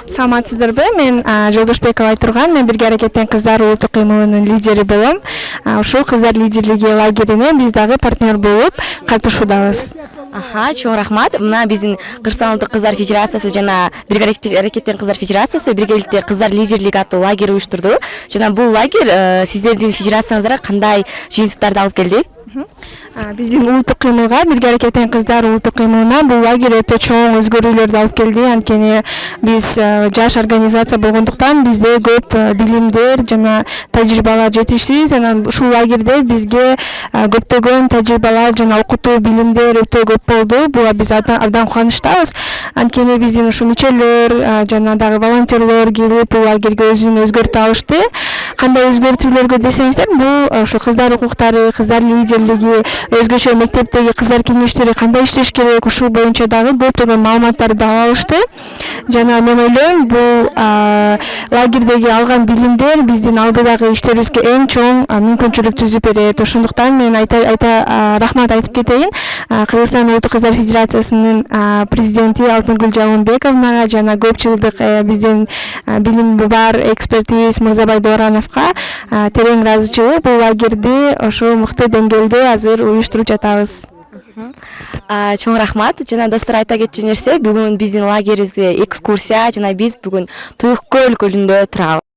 Саламатсыздарбы? Мен Жолдошбекова Айтурган. Мен бирге аракеттен кыздар улуттук кыймылынын лидери болом. Ушул кыздар лидерлиги лагерине биз дагы партнер болуп катышуудабыз. Чоң рахмат. Мына биздин Кыргызстан улуттук кыздар федерациясы жана бирге аракеттен кыздар федерациясы биргеликте кыздар лидерлиги аттуу лагерь уюштурду. Жана бул лагерь сиздердин федерацияңызга кандай жыйынтыктарды алып келди? Биздин улуттук кыймылга, бирге аракеттен кыздар улуттук кыймылына бул лагерь өтө чоң өзгөрүүлөрдү алып келди. Анткени биз жаш организация болгондуктан бизде көп билимдер жана тажрыйбалар жетишсиз. Анан ушул лагерде бизге көптөгөн тажрыйбалар жана окутуу билимдер өтө көп болду. Буга биз абдан кубанычтабыз. Анткени биздин ушу мүчөлөр жана дагы волонтерлор келип бул лагерге өзүн өзгөртүп алышты. Кандай өзгөртүүлөргө десеңиздер, бул ушу кыздар укуктары, кыздар лидерлиги, өзгөчө мектептеги кыздар кеңештери кандай иштеш керек, ушул боюнча дагы көптөгөн маалыматтарды алып алышты. Жана мен ойлойм, бул лагердеги алган билимдер биздин алдыдагы иштерибизге эң чоң мүмкүнчүлүк түзүп берет. Ошондуктан мен рахмат айтып кетейин Кыргызстан улуттук кыздар федерациясынын президенти Алтынгүл Жагынбековнага жана көп жылдык биздин билими бар экспертибиз Мырзабай Доорановго терең ыраазычылык. Бул лагерди ошол мыкты деңгээлде азыр уюштуруп жатабыз. Чоң рахмат. Жана достор, айта кетчү нерсе, бүгүн биздин лагерибизге экскурсия жана биз бүгүн Туюк Көл көлүндө турабыз.